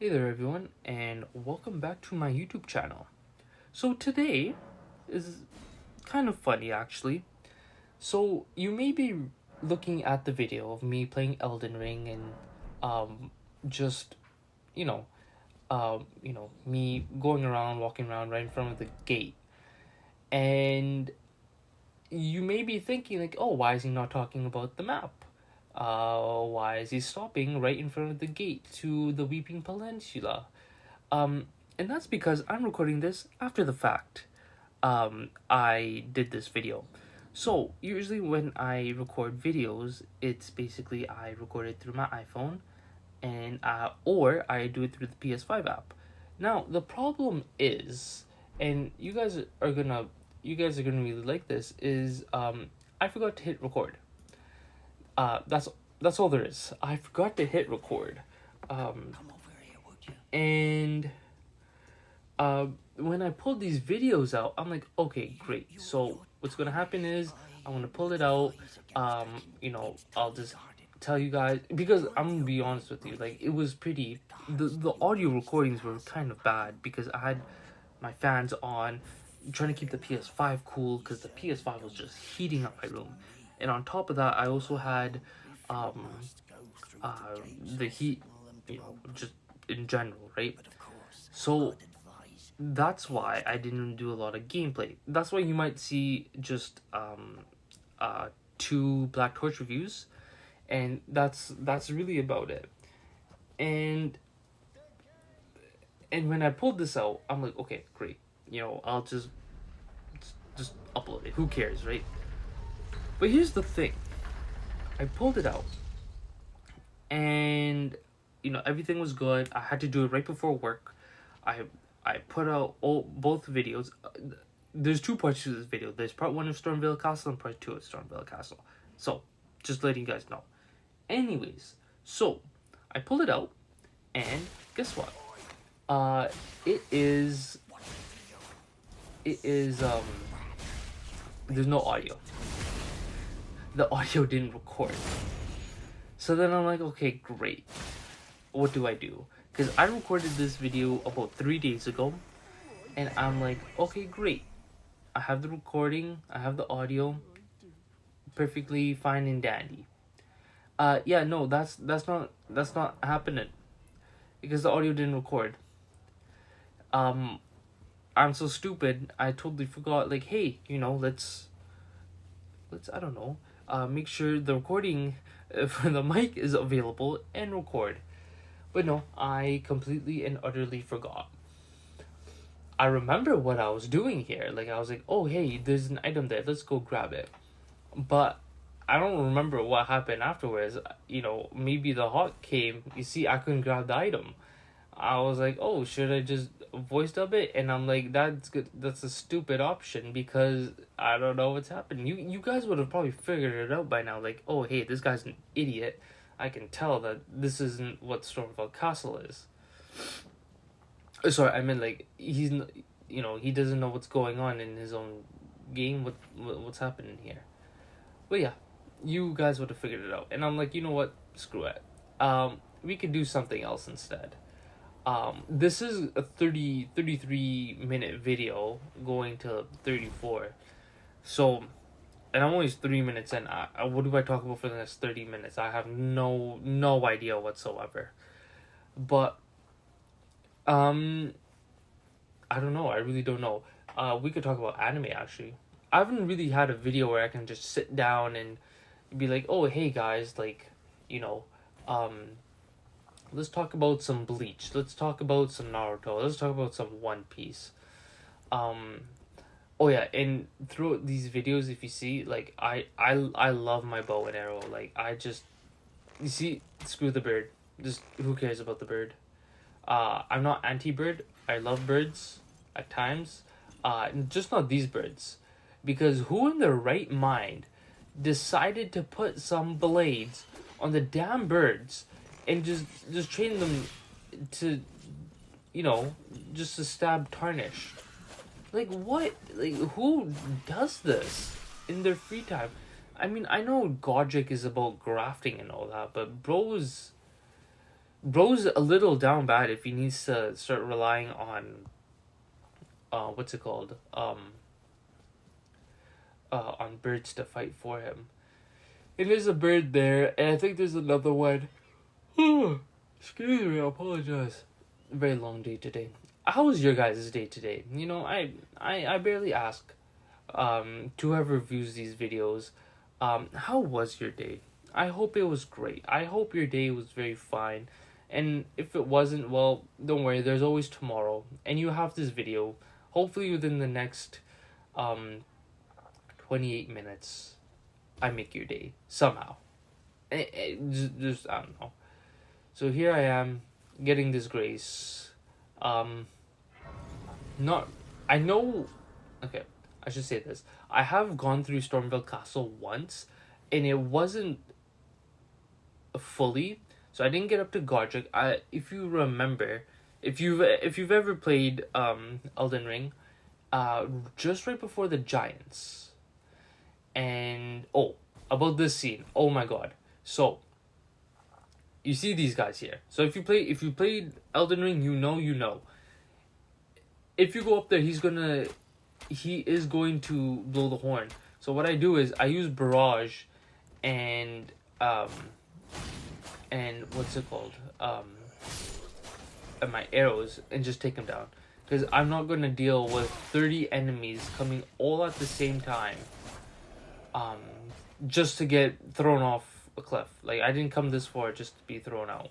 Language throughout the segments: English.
Hey there everyone, and welcome back to my YouTube channel. So today is kind of funny actually. So you may be looking at the video of me playing Elden Ring and um just you know me going around walking around right in front of the gate. And you may be thinking like, "Oh, why is he not talking about the map? Why is he stopping right in front of the gate to the Weeping Peninsula?" Um, and that's because I'm recording this after the fact. I did this video. So, usually when I record videos, it's basically I record it through my iPhone and or I do it through the PS5 app. Now, the problem is, and you guys are gonna really like this, is I forgot to hit record. Uh that's that's all there is. I forgot to hit record. Um and when I pulled these videos out, I'm like, okay, great. So what's gonna happen is I'm gonna pull it out. I'll just tell you guys because I'm gonna be honest with you. Like it was pretty. The audio recordings were kind of bad because I had my fans on, trying to keep the PS5 cool because the PS5 was just heating up my room, and on top of that, I also had um the heat, just in general, right? So that's why I didn't do a lot of gameplay. That's why you might see just two Black Torch reviews, and that's really about it. And and when I pulled this out, I'm like, okay, great. I'll just upload it. Who cares, right? But here's the thing. I pulled it out, and everything was good. I had to do it right before work. I I put out both videos. There's two parts to this video. There's part one of StormVeil Castle and part two of StormVeil Castle. So, just letting you guys know. Anyways, so I pulled it out, and guess what? Uh, it is it is There's no audio. The audio didn't record. So then I'm like, okay, great. What do I do? Because I recorded this video about 3 days ago, and I'm like, okay, great. I have the recording, I have the audio, perfectly fine and dandy. Yeah, no, that's not happening because the audio didn't record. Um, I'm so stupid. I totally forgot. Like, hey, let's I don't know, make sure the recording for the mic is available and record. But no, I completely and utterly forgot. I remember what I was doing here. Like I was like, oh hey, there's an item there. Let's go grab it. But I don't remember what happened afterwards. Maybe the hawk came. You see, I couldn't grab the item. I was like, oh, should I just voice dub it? And I'm like, that's good. That's a stupid option because I don't know what's happening. You guys would have probably figured it out by now. Like, oh hey, this guy's an idiot. I can tell that this isn't what StormVeil Castle is. Sorry, I mean like he doesn't know what's going on in his own game. What's happening here? But yeah, you guys would have figured it out. And I'm like, you know what? Screw it. We could do something else instead. This is a 33 minute video going to 34. So, and I'm only 3 minutes in. What do I talk about for the next 30 minutes? I have no idea whatsoever. But, um, I don't know. I really don't know. We could talk about anime actually. I haven't really had a video where I can just sit down and be like, oh, hey guys, like, you know, um, let's talk about some Bleach. Let's talk about some Naruto. Let's talk about some One Piece. Um, oh yeah, and throughout these videos, if you see, like, I love my bow and arrow. Like, you see, screw the bird. Just who cares about the bird? I'm not anti-bird. I love birds at times. Just not these birds, because who in their right mind decided to put some blades on the damn birds and just train them to, just to stab tarnish? Like what? Like who does this in their free time? I mean, I know Godric is about grafting and all that, but bros, bro's a little down bad if he needs to start relying on what's it called, on birds to fight for him. And there's a bird there, and I think there's another one. Excuse me, I apologize. Very long day today. How was your guys' day today? You know, I barely ask to whoever views these videos, how was your day? I hope it was great. I hope your day was very fine. And if it wasn't, well, don't worry, there's always tomorrow. And you have this video, hopefully within the next 28 minutes, I make your day somehow. Just I don't know. So here I am, getting this grace. Not, I know. Okay, I should say this. I have gone through StormVeil Castle once, and it wasn't fully. So I didn't get up to Godric. If you remember, if you've ever played Elden Ring, just right before the giants. And about this scene. Oh my god. So you see these guys here. So if you played Elden Ring, you know. If you go up there, he is going to blow the horn. So what I do is I use barrage and what's it called? And my arrows, and just take him down. Because I'm not going to deal with 30 enemies coming all at the same time. Just to get thrown off a cliff. Like, I didn't come this far just to be thrown out.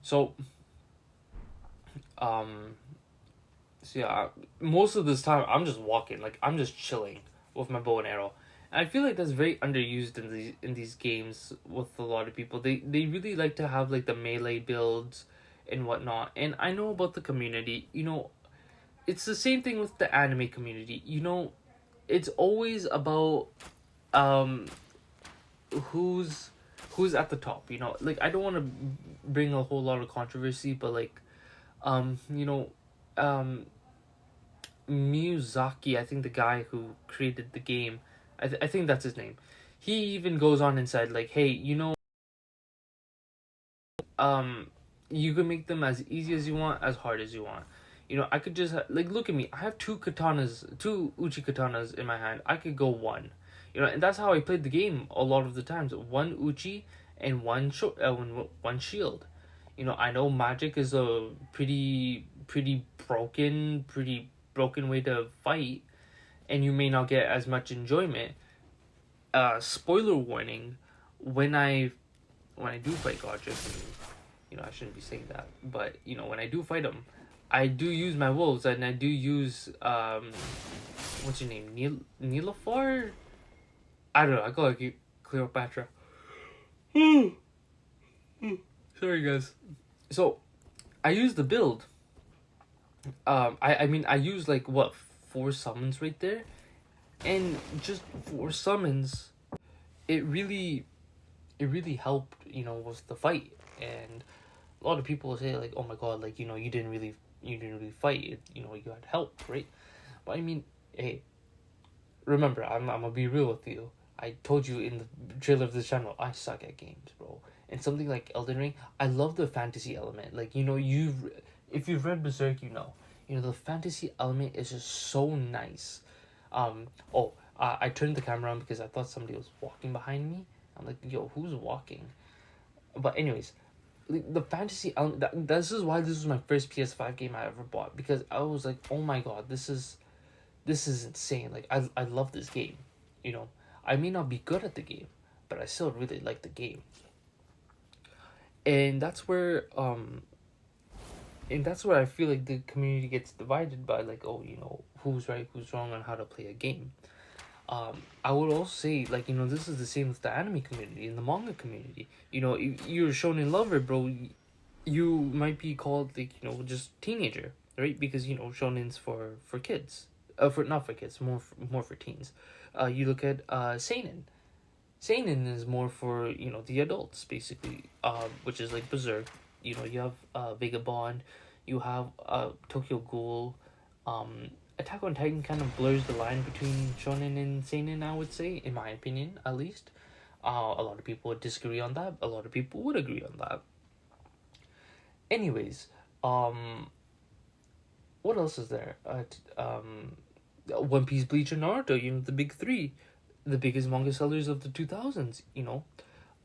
So yeah, most of this time I'm just walking, like I'm just chilling with my bow and arrow. And I feel like that's very underused in these games with a lot of people. They really like to have like the melee builds and whatnot. And I know about the community, you know, it's the same thing with the anime community. You know, it's always about who's at the top, you know. Like, I don't want to bring a whole lot of controversy, but like you know, Miyazaki, I think the guy who created the game, I think that's his name. He even goes on and said like, hey, you know, you can make them as easy as you want, as hard as you want. You know, I could just like, look at me. I have two uchi katanas in my hand. I could go one. You know, and that's how I played the game a lot of the times. One uchi and one shield. You know, I know magic is a pretty broken way to fight, and you may not get as much enjoyment. Spoiler warning: when I do fight Godric, you know, I shouldn't be saying that, but you know, when I do fight him, I do use my wolves, and I do use what's your name, Nilafar? I don't know. I call it Cleopatra. Sorry, guys. So, I use the build. I mean, I use like what, 4 summons right there, and just 4 summons, it really helped, you know, with the fight. And a lot of people say like, oh my god, like, you know, you didn't really fight it, you know, you got help, right? But I mean, hey, remember, I'm gonna be real with you. I told you in the trailer of this channel, I suck at games, bro. And something like Elden Ring, I love the fantasy element. Like, you know, if you've read Berserk, you know, the fantasy element is just so nice. I turned the camera on because I thought somebody was walking behind me. I'm like, yo, who's walking? But anyways, the fantasy element, this is why this was my first PS5 game I ever bought, because I was like, oh my god, this is insane. Like, I love this game, you know. I may not be good at the game, but I still really like the game. And that's where I feel like the community gets divided by, like, oh, you know, who's right, who's wrong on how to play a game. I would also say, like, you know, this is the same with the anime community and the manga community. You know, you're shonen lover, bro, you might be called, like, you know, just teenager, right? Because, you know, shonen's for kids. Not for kids, more for teens. You look at seinen. Seinen is more for, you know, the adults, basically, which is like Berserk. You know, you have Vagabond, you have Tokyo Ghoul. Attack on Titan kind of blurs the line between shonen and seinen, I would say, in my opinion, at least. A lot of people would disagree on that. A lot of people would agree on that. Anyways, what else is there? One Piece, Bleach, and Naruto. The big three, the biggest manga sellers of the 2000s.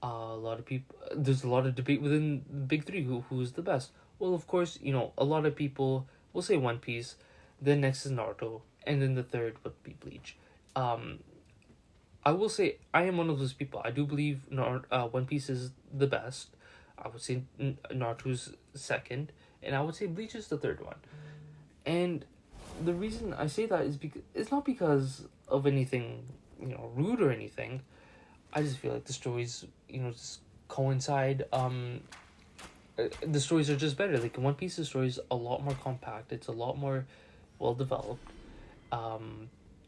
A lot of people. There's a lot of debate within the big three. Who's the best? Well, of course, a lot of people will say One Piece. Then next is Naruto, and then the third would be Bleach. I will say I am one of those people. I do believe One Piece is the best. I would say Naruto's second, and I would say Bleach is the third one. And the reason I say that is because it's not because of anything rude or anything. I just feel like the stories just coincide. The stories are just better. Like One Piece's story is a lot more compact. It's a lot more well developed,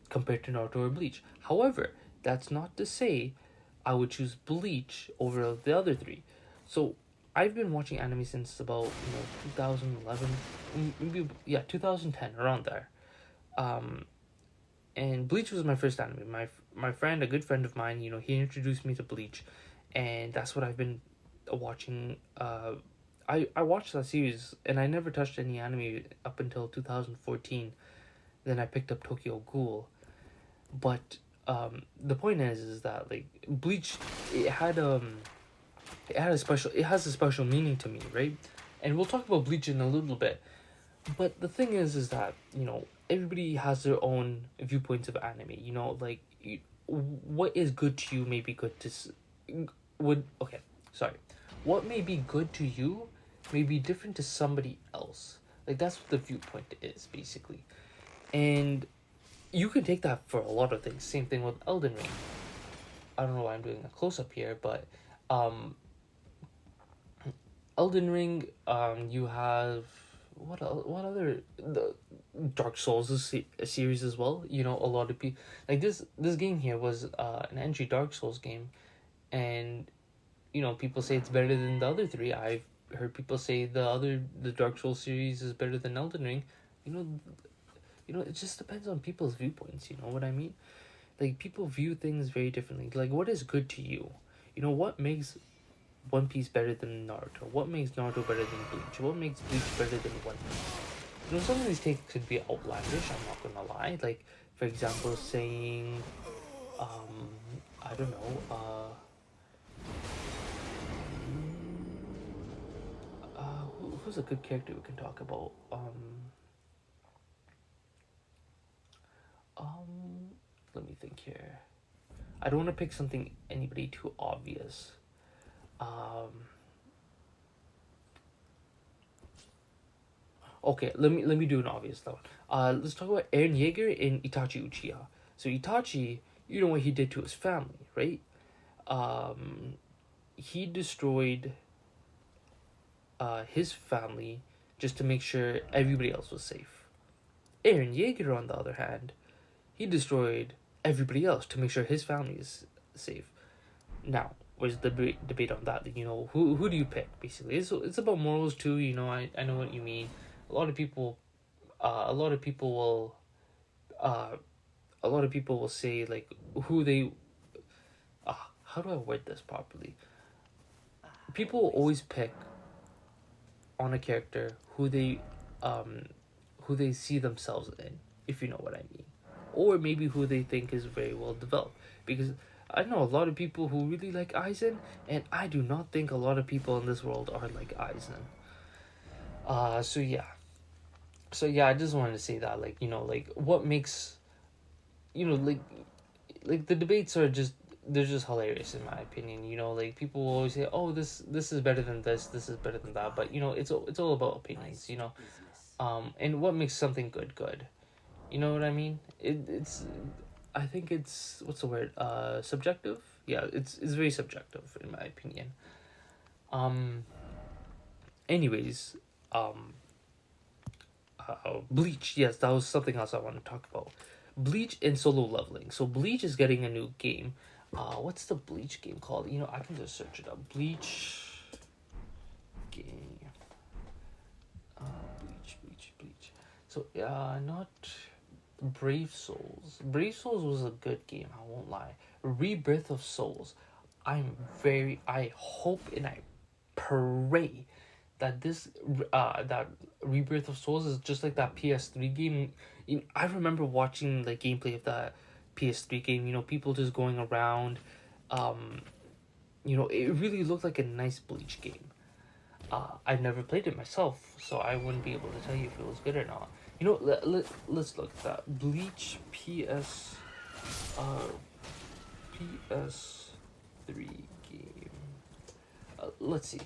compared to Naruto or Bleach. However, that's not to say I would choose Bleach over the other three. So I've been watching anime since about 2011, maybe 2010, around there. And Bleach was my first anime. My friend, a good friend of mine, he introduced me to Bleach, and that's what I've been watching. I watched that series, and I never touched any anime up until 2014. Then I picked up Tokyo Ghoul, but the point is that like Bleach, it has a special meaning to me, right? And we'll talk about Bleach in a little bit. But the thing is that everybody has their own viewpoints of anime. What is good to you may be good to what may be good to you may be different to somebody else. Like that's what the viewpoint is basically, and you can take that for a lot of things. Same thing with Elden Ring. I don't know why I'm doing a close up here, but Elden Ring. You have what other the Dark Souls is a series as well. A lot of people like this game here was an entry Dark Souls game, and people say it's better than the other three. I've heard people say the Dark Souls series is better than Elden Ring. It just depends on people's viewpoints. You know what I mean? Like people view things very differently. Like what is good to you? What makes One Piece better than Naruto? What makes Naruto better than Bleach? What makes Bleach better than One Piece? Some of these takes could be outlandish. I'm not gonna lie. Like for example, saying, I don't know, who's a good character we can talk about? Let me think here. I don't want to pick anybody too obvious. Okay, let me do an obvious though. Let's talk about Eren Yeager and Itachi Uchiha. So Itachi, you know what he did to his family, right? He destroyed his family just to make sure everybody else was safe. Eren Yeager, on the other hand, he destroyed everybody else to make sure his family is safe. Now, where's the debate on that? Who do you pick? Basically, it's about morals too. I know what you mean. A lot of people will say like who they. How do I word this properly? People always pick on a character who they see themselves in, if you know what I mean, or maybe who they think is very well developed. Because I know a lot of people who really like Aizen, and I do not think a lot of people in this world are like Aizen. So yeah, I just wanted to say that, like what makes, like the debates are just they're just hilarious in my opinion. Like people will always say, oh, this is better than this is better than that, but it's all about opinions. And what makes something good. You know what I mean? It's I think it's what's the word? Subjective. Yeah, it's very subjective in my opinion. Anyways, Bleach. Yes, that was something else I wanted to talk about. Bleach and solo leveling. So Bleach is getting a new game. What's the Bleach game called? I can just search it up. Bleach game. Bleach. So not Brave Souls. Brave Souls was a good game. I won't lie. Rebirth of Souls. I hope and I pray that that Rebirth of Souls is just like that PS3 game. I remember watching the gameplay of that PS3 game. People just going around. Um, it really looked like a nice Bleach game. I've never played it myself, so I wouldn't be able to tell you if it was good or not. Let's look at that Bleach uh, PS3 game. Let's see.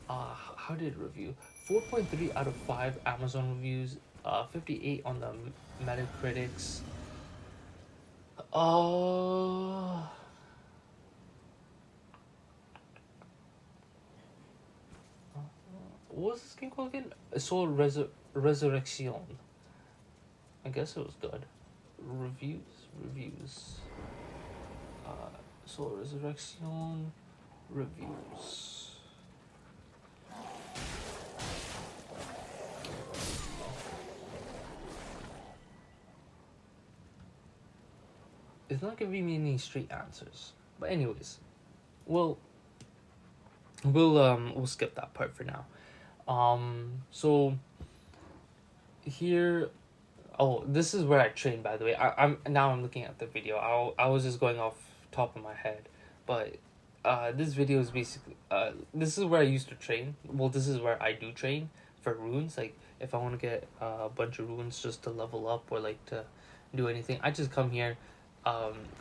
How did it review? 4.3 out of 5 Amazon reviews. 58 on the Metacritics. Uh, what was this game called again? Resurrection. I guess it was good. Reviews. Soul Resurrection reviews. It's not giving me any straight answers. But anyways, we'll we'll skip that part for now. So here, oh, this is where I train. By the way, I'm looking at the video. I was just going off top of my head, but this video is basically this is where I used to train. Well, this is where I do train for runes. Like if I want to get a bunch of runes just to level up or like to do anything, I just come here,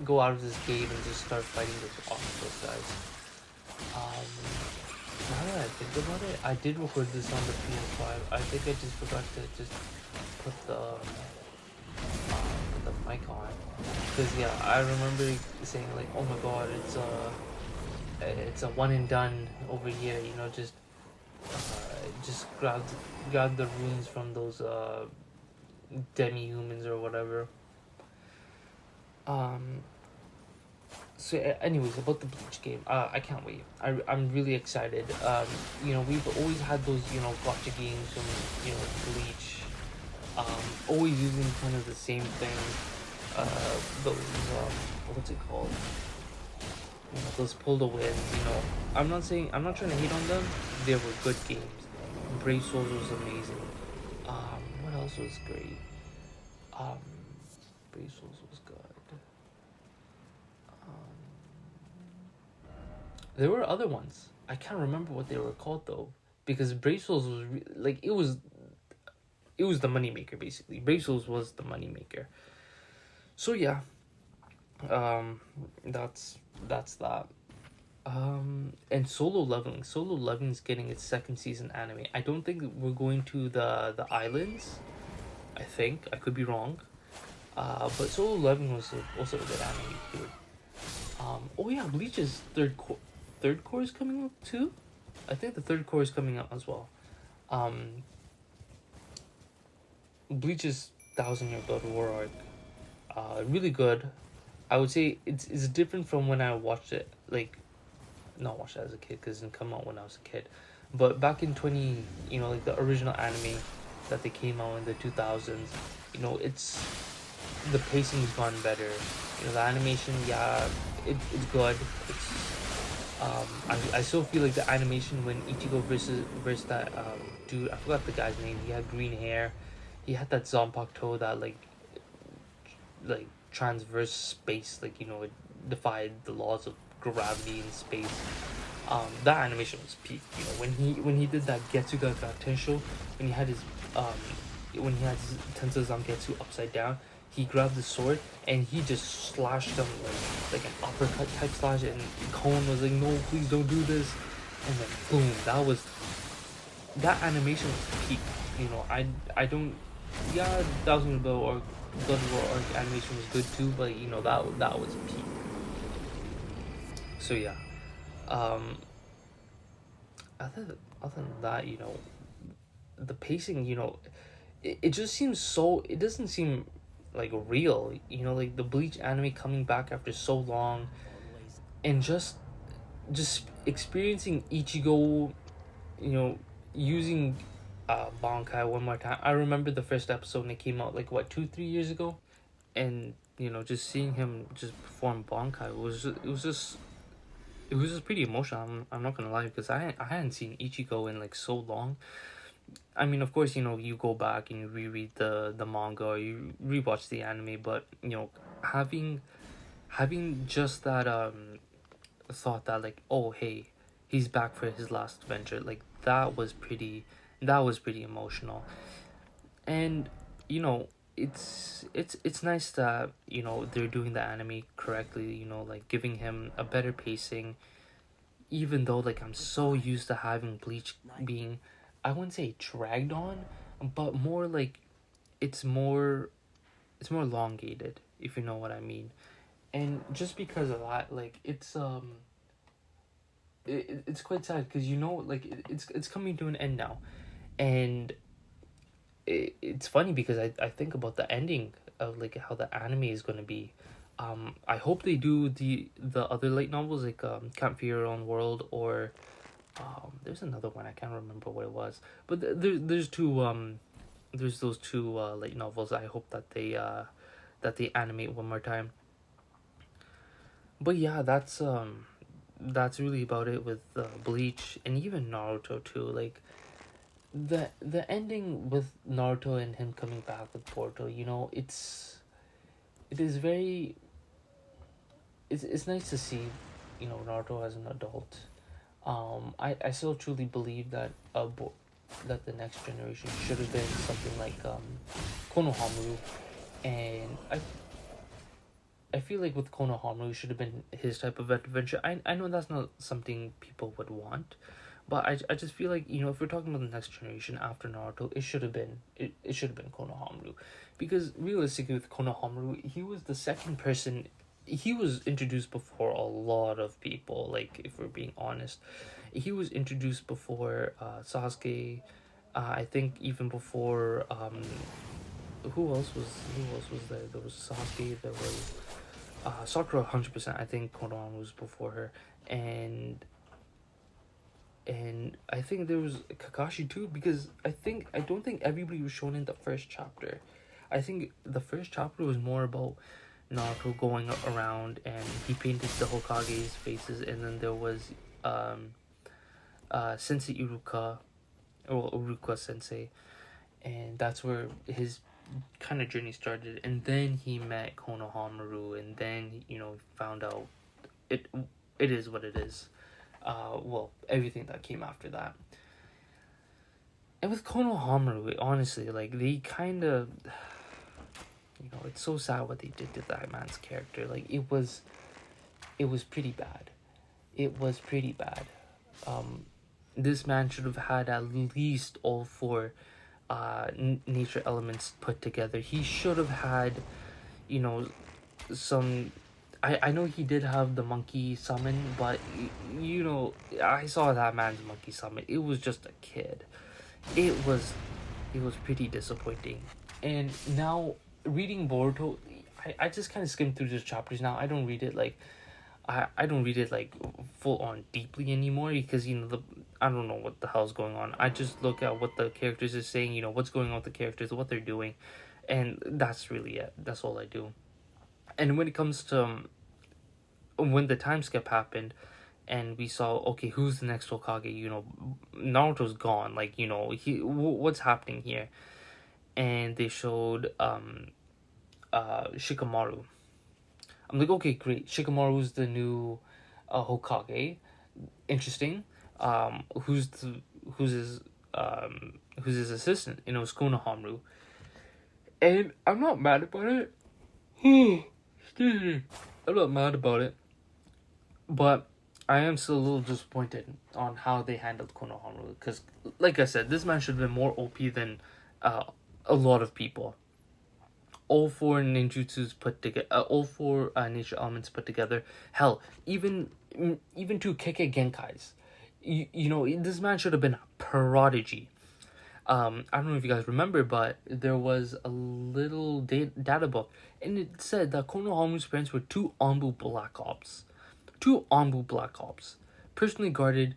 go out of this cave and just start fighting those octopus guys. Now that I think about it, I did record this on the PS5. I think I just forgot to just put the mic on. Cause yeah, I remember saying like, oh my god, it's a one and done over here. Just grab the runes from those demi-humans or whatever. So anyways, about the Bleach game, I can't wait. I'm really excited. We've always had those gotcha games from Bleach, always using kind of the same thing. Those what's it called? Those pull to wins. I'm not trying to hate on them. They were good games. Brave Souls was amazing. What else was great? Brave Souls was good. There were other ones. I can't remember what they were called though, because Brave Souls was it was the moneymaker basically. Brave Souls was the moneymaker. So yeah, that's that. And Solo Leveling. Solo Leveling is getting its second season anime. I don't think we're going to the islands. I think I could be wrong. But Solo Leveling was also a good anime too. Oh yeah, Bleach's third core is coming up too. I think the third core is coming out as well. Bleach's 1,000-Year Blood War arc, really good. I would say it's different from when I watched it. Not watched it as a kid because it didn't come out when I was a kid, but back in the original anime that they came out in the 2000s. It's the pacing's gone better. The animation, yeah, it's good. I still feel like the animation when Ichigo versus that dude, I forgot the guy's name. He had green hair. He had that Zanpakuto that like transverse space, it defied the laws of gravity in space. That animation was peak. When he did that Getsuga Gatensho, when he had his Tensa Zangetsu upside down, he grabbed the sword and he just slashed him like an uppercut type slash, and Koen was like, no, please don't do this, and then boom, that animation was peak. I don't, yeah, 1,000 Blood War arc animation was good too, but that was peak. So yeah, other than that, the pacing, it just seems so, it doesn't seem like real. The Bleach anime coming back after so long, and just experiencing Ichigo, using Bankai one more time. I remember the first episode when it came out 2-3 years ago, and just seeing him just perform Bankai was it was just pretty emotional. I'm not gonna lie, because I hadn't seen Ichigo in like so long. I mean, of course, you go back and you reread the manga, or you rewatch the anime, but having just that thought that, like, oh hey, he's back for his last adventure, like that was pretty emotional. And you know it's nice that they're doing the anime correctly, like giving him a better pacing, even though like I'm so used to having Bleach being, I wouldn't say dragged on, but more like it's more it's more elongated, if you know what I mean. And just because of that, like it's quite sad, because like it's coming to an end now. And it's funny because I think about the ending of like how the anime is going to be. I hope they do the other light novels, like Can't Fear Your Own World, or there's another one I can't remember what it was, but there's those two light novels. I hope that they animate one more time. But yeah, that's really about it with Bleach, and even Naruto too. Like the ending with Naruto and him coming back with Porto, it is very, it's nice to see, Naruto as an adult. I still truly believe that that the next generation should have been something like Konohamaru, and I feel like with Konohamaru should have been his type of adventure. I know that's not something people would want, but I just feel like, if we're talking about the next generation after Naruto, it should have been Konohamaru, because realistically with Konohamaru, he was the second person. He was introduced before a lot of people. Like, if we're being honest, he was introduced before Sasuke. I think even before who else was there? There was Sasuke. There was Sakura. 100%. I think Konohamaru was before her, and I think there was Kakashi too, because I don't think everybody was shown in the first chapter. I think the first chapter was more about Naruto going around, and he painted the Hokage's faces, and then there was Sensei Iruka, or Uruka Sensei, and that's where his kind of journey started. And then he met Konohamaru, and then found out it it is what it is. Well, everything that came after that. And with Konohamaru, honestly, like they kind of, it's so sad what they did to that man's character. Like it was pretty bad. It was pretty bad. This man should have had at least all four nature elements put together. He should have had, you know, some. I know he did have the monkey summon, but I saw that man's monkey summon. It was just a kid. It was pretty disappointing. And now reading Boruto, I just kind of skim through the chapters now. I don't read it like I don't read it like full on deeply anymore, because I don't know what the hell's going on. I just look at what the characters are saying, what's going on with the characters, what they're doing, and that's really it. That's all I do. And when it comes to when the time skip happened, and we saw, okay, who's the next Hokage? Naruto's gone. Like, what's happening here? And they showed Shikamaru. I'm like, okay, great. Shikamaru's the new Hokage. Interesting. Who's his assistant? It's Konohamaru. And I'm not mad about it. Excuse me. I'm not mad about it. But I am still a little disappointed on how they handled Konohamaru, because, like I said, this man should have been more OP than a lot of people. All four ninjutsus put together, all four nature elements put together. Hell, even two Kekkei Genkais. This man should have been a prodigy. I don't know if you guys remember, but there was a little data book, and it said that Konohamaru's parents were two Anbu Black Ops. Two Anbu Black Ops. Personally guarded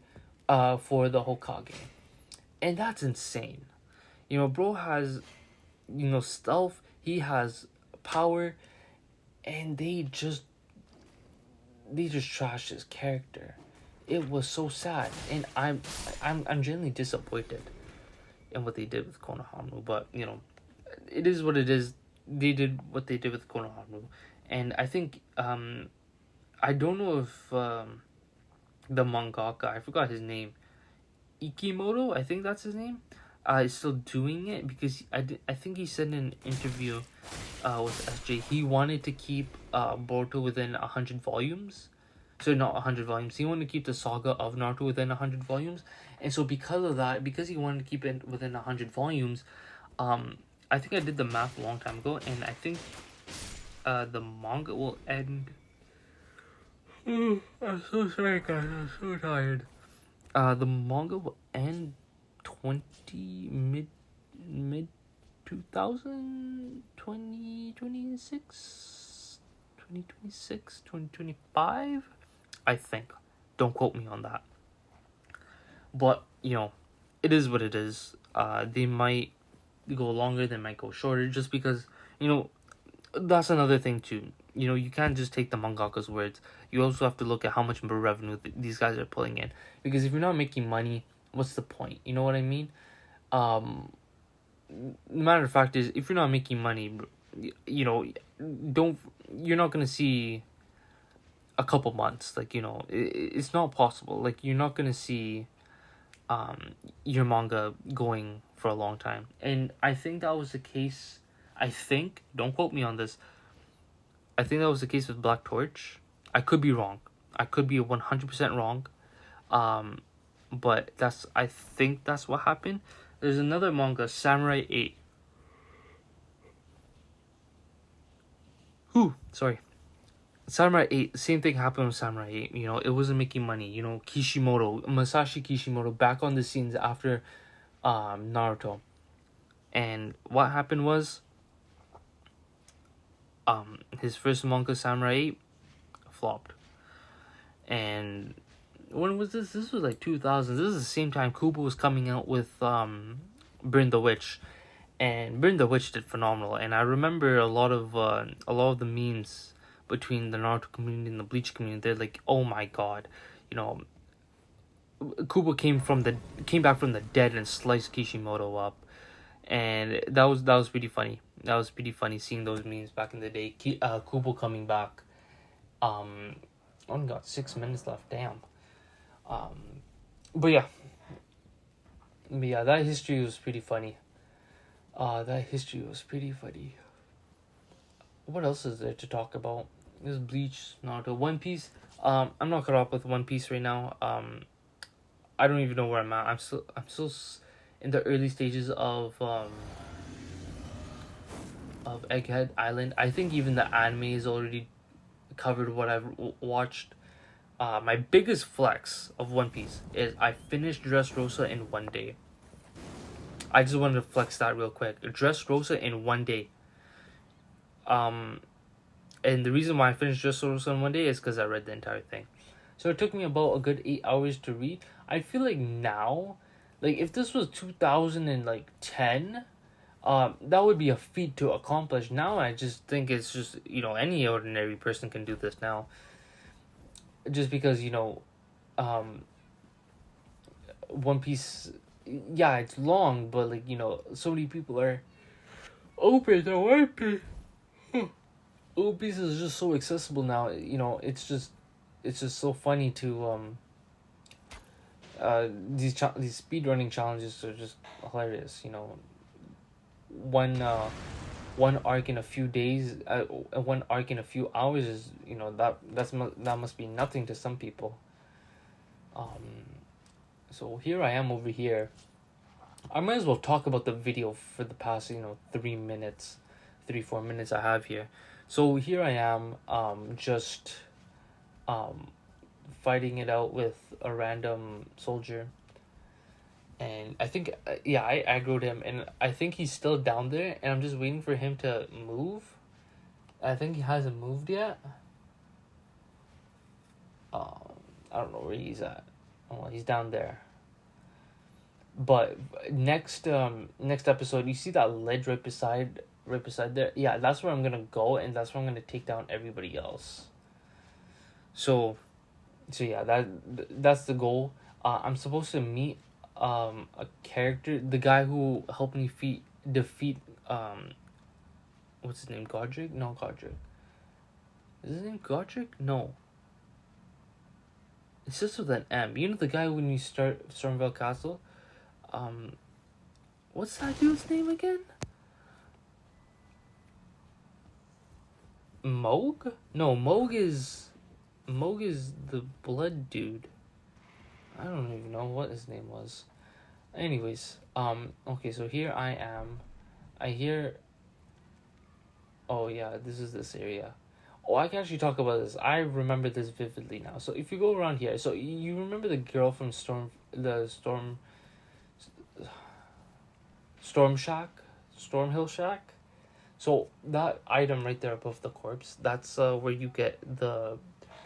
for the Hokage. And that's insane. Bro has, stealth, he has power, and they just they just trashed his character. It was so sad, and I'm genuinely disappointed in what they did with Konohamaru. But it is what it is. They did what they did with Konohamaru, and I think I don't know if the mangaka, I forgot his name, Ikimoto, I think that's his name, is still doing it, because I think he said in an interview with SJ he wanted to keep Boruto within 100 volumes. So not 100 volumes. He wanted to keep the saga of Naruto within 100 volumes. And so because of that, because he wanted to keep it within 100 volumes, I think I did the math a long time ago, and I think the manga will end. I'm so sorry, guys. I'm so tired. The manga will end 20 mid 2000 2026 2026 2025, I think. Don't quote me on that. But it is what it is. They might go longer, they might go shorter, just because that's another thing too. You can't just take the mangaka's words. You also have to look at how much more revenue these guys are pulling in. Because if you're not making money, what's the point? You know what I mean? The matter of fact is, if you're not making money, you're not gonna see a couple months. It's not possible. You're not gonna see your manga going for a long time. And I think that was the case. Don't quote me on this. I think that was the case with Black Torch. I could be wrong. I could be 100% wrong. But I think that's what happened. There's another manga, Samurai 8. Sorry. Samurai 8, same thing happened with Samurai 8. It wasn't making money. Masashi Kishimoto, back on the scenes after Naruto. And what happened was, his first manga, Samurai 8, flopped. And when was this? This was like 2000. This is the same time Kubo was coming out with Burn the Witch. And Burn the Witch did phenomenal. And I remember a lot of the memes between the Naruto community and the Bleach community. They're like, oh my god, Kubo came back from the dead and sliced Kishimoto up. And that was pretty funny. That was pretty funny seeing those memes back in the day. Kubo coming back. Only got 6 minutes left. Damn. But yeah, that history was pretty funny. What else is there to talk about? There's Bleach, Naruto, One Piece. I'm not caught up with One Piece right now. I don't even know where I'm at. I'm still in the early stages of Egghead Island. I think even the anime is already covered what I've watched. My biggest flex of One Piece is I finished Dressrosa in 1 day. I just wanted to flex that real quick. Dressrosa in 1 day. And the reason why I finished Dressrosa in 1 day is because I read the entire thing. So it took me about a good 8 hours to read. I feel like now, if this was 2010, that would be a feat to accomplish. Now I just think it's just, any ordinary person can do this now. Just because, One Piece, yeah, it's long, but so many people are open to One Piece. One Piece is just so accessible now. It's just so funny to these speedrunning challenges are just hilarious. One arc in a few days, one arc in a few hours is that must be nothing to some people. So here I am over here. I might as well talk about the video for the past 3 minutes, 3-4 minutes I have here. So here I am, just fighting it out with a random soldier. And I think, I aggroed him, and I think he's still down there, and I'm just waiting for him to move. I think he hasn't moved yet. I don't know where he's at. Oh, he's down there. But next episode, you see that ledge right beside there? Yeah, that's where I'm gonna go, and that's where I'm gonna take down everybody else. So yeah, that's the goal. I'm supposed to meet a character, the guy who helped me defeat what's his name, Godric? No, Godric. Is his name Godric? No, it's just with an M. You know the guy when you start StormVeil Castle. Um, what's that dude's name again? Moog? No, Moog is the blood dude. I don't even know what his name was. Anyways, okay, so here I am. I hear. Oh yeah, this is this area. Oh, I can actually talk about this. I remember this vividly now. So if you go around here, so you remember the girl from Storm Shack, Stormhill Shack. So that item right there above the corpse, that's where you get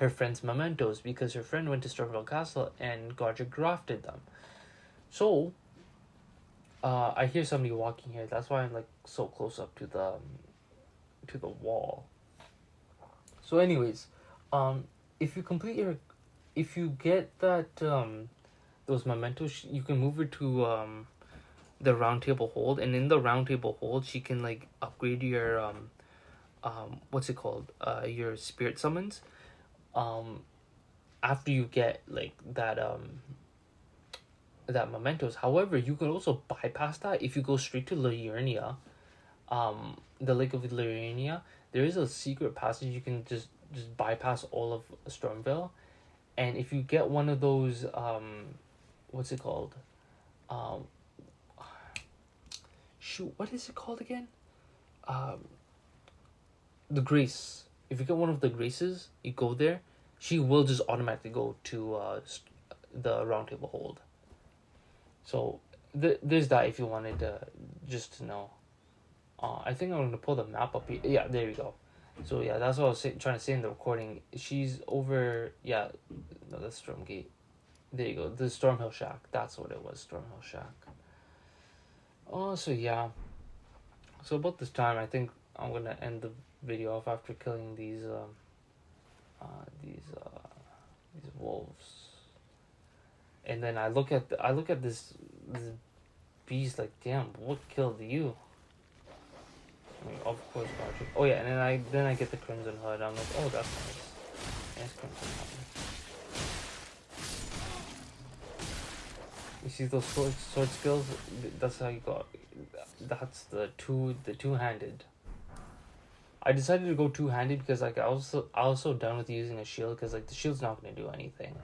her friend's mementos, because her friend went to StormVeil Castle and Godric grafted them. So I hear somebody walking here. That's why I'm like so close up to the wall. So anyways, if you complete if you get that those mementos, you can move her to the round table hold, and in the round table hold she can like upgrade your what's it called, your spirit summons, after you get like that mementos. However, you can also bypass that if you go straight to Liurnia, the Lake of Liurnia. There is a secret passage you can just bypass all of Stormveil, and if you get one of those what's it called, um shoot, what is it called again, um the grace. If you get one of the graces, you go there, she will just automatically go to the round table hold. So there's that if you wanted to just to know. I think I'm gonna pull the map up here. Yeah, there we go. So yeah, that's what I was trying to say in the recording. She's over. Yeah, no, that's Stormgate. There you go. The Stormhill Shack. That's what it was. Stormhill Shack. Oh, so yeah. So about this time, I think I'm gonna end the video off after killing these wolves. And then I look at this beast like, damn, what killed you? I mean, of course, Patrick. Oh yeah, and then I get the Crimson Hood. I'm like, oh, that's nice. Nice Crimson Hood. You see those sword skills? That's how you got. That's the two-handed. I decided to go two-handed because like I was so done with using a shield, because like the shield's not gonna do anything.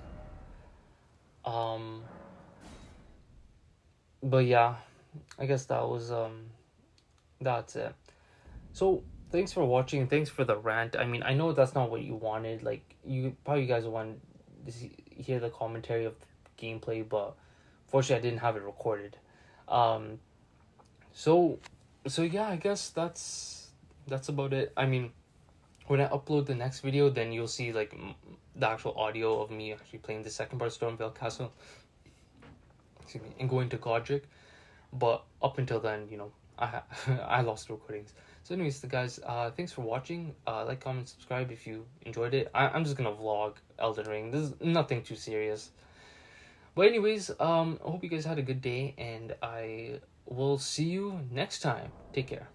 But yeah, I guess that's it. So thanks for watching, and thanks for the rant. I mean, I know that's not what you wanted. Like you guys want to hear the commentary of the gameplay, but fortunately I didn't have it recorded. So yeah, I guess that's about it. I mean, when I upload the next video, then you'll see like the actual audio of me actually playing the second part of StormVeil Castle. Excuse me, and going to Godric. But up until then, I lost the recordings. So anyways, guys, thanks for watching. Like, comment, subscribe if you enjoyed it. I'm just gonna vlog Elden Ring. This is nothing too serious. But anyways, I hope you guys had a good day, and I will see you next time. Take care.